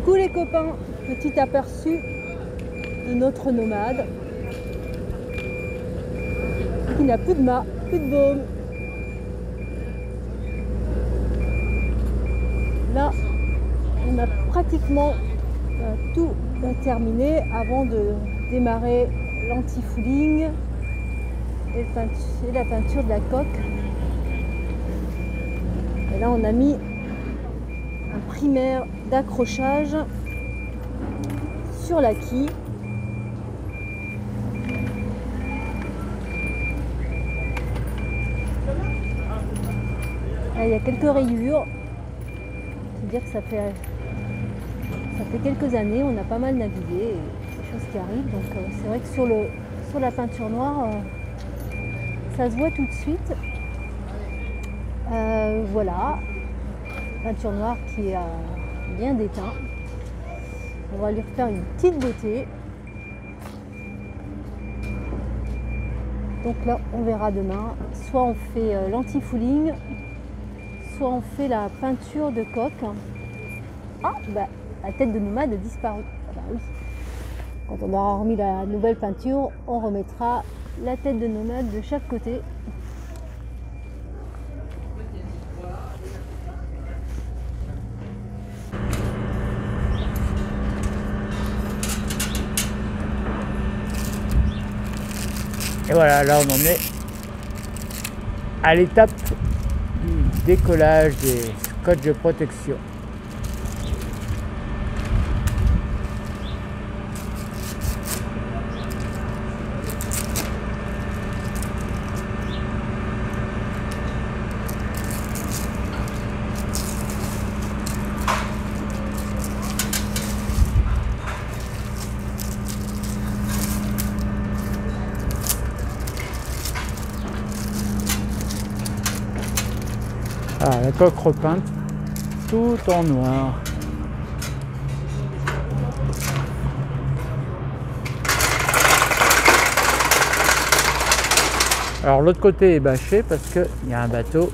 Coucou les copains, petit aperçu de notre nomade qui n'a plus de mât, plus de baume. Là, on a pratiquement tout terminé avant de démarrer l'anti-fouling et la peinture de la coque. Et là, on a mis un primaire d'accrochage sur la quille. Là, il y a quelques rayures. C'est-à-dire que ça fait quelques années, on a pas mal navigué, et des choses qui arrivent. Donc c'est vrai que sur la peinture noire, ça se voit tout de suite. Voilà, peinture noire qui est bien déteint. On va lui refaire une petite beauté. Donc là, on verra demain. Soit on fait l'anti-fouling, soit on fait la peinture de coque. Ah, bah, la tête de nomade a disparu. Ah bah oui. Quand on aura remis la nouvelle peinture, on remettra la tête de nomade de chaque côté. Et voilà, là on en est à l'étape du décollage des scotch de protection. Ah, la coque repeinte, tout en noir. Alors l'autre côté est bâché parce qu'il y a un bateau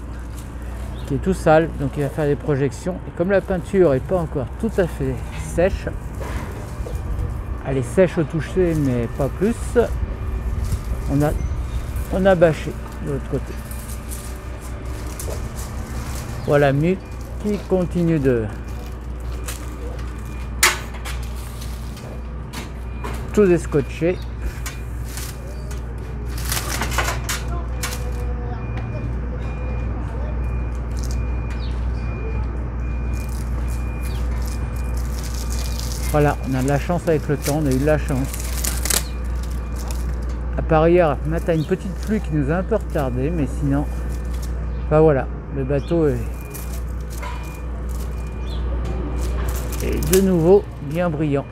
qui est tout sale, donc il va faire des projections. Et comme la peinture n'est pas encore tout à fait sèche, elle est sèche au toucher mais pas plus, on a bâché de l'autre côté. Voilà Mu qui continue de tout descotcher. Voilà, on a de la chance avec le temps, on a eu de la chance. À part hier, matin, une petite pluie qui nous a un peu retardé, mais sinon, bah voilà, le bateau est de nouveau bien brillant.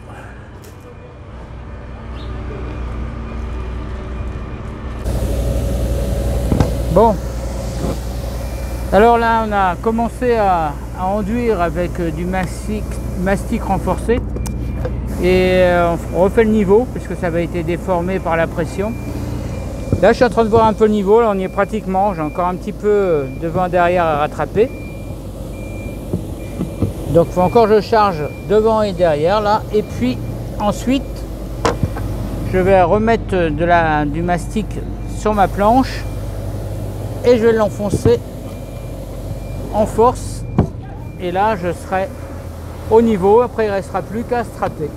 Bon, alors là on a commencé à enduire avec du mastic renforcé et on refait le niveau puisque ça avait été déformé par la pression. Là je suis en train de voir un peu le niveau, là on y est pratiquement, j'ai encore un petit peu devant et derrière à rattraper. Donc il faut encore que je charge devant et derrière là, et puis ensuite je vais remettre du mastic sur ma planche et je vais l'enfoncer en force et là je serai au niveau, après il ne restera plus qu'à strapper.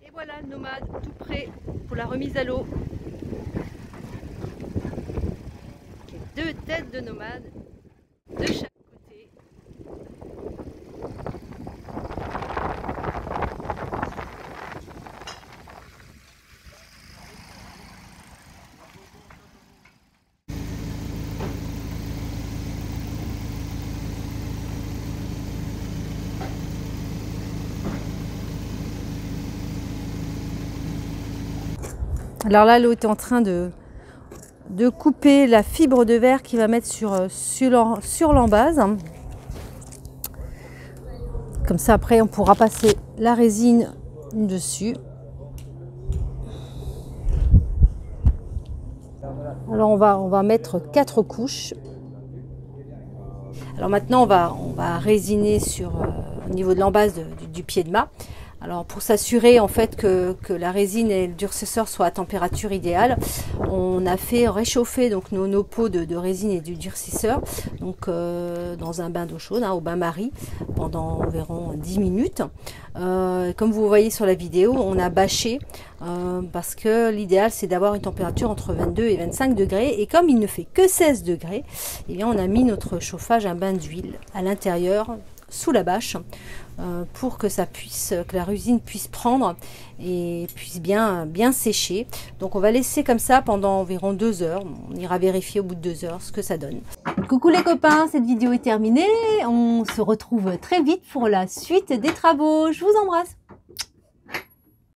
Et voilà le nomade tout prêt pour la remise à l'eau. Deux têtes de nomade de chaque côté. Alors là, l'eau est en train de couper la fibre de verre qu'il va mettre sur l'embase. Comme ça, après, on pourra passer la résine dessus. Alors, on va mettre 4 couches. Alors maintenant, on va résiner au niveau de l'embase du pied de mât. Alors pour s'assurer en fait que la résine et le durcisseur soient à température idéale, on a fait réchauffer donc nos pots de résine et du durcisseur donc dans un bain d'eau chaude, au bain-marie, pendant environ 10 minutes. Comme vous voyez sur la vidéo, on a bâché parce que l'idéal c'est d'avoir une température entre 22 et 25 degrés, et comme il ne fait que 16 degrés, eh bien on a mis notre chauffage, un bain d'huile à l'intérieur sous la bâche, pour que la résine puisse prendre et puisse bien sécher. Donc on va laisser comme ça pendant environ 2 heures. On ira vérifier au bout de 2 heures ce que ça donne. Coucou les copains, cette vidéo est terminée. On se retrouve très vite pour la suite des travaux. Je vous embrasse.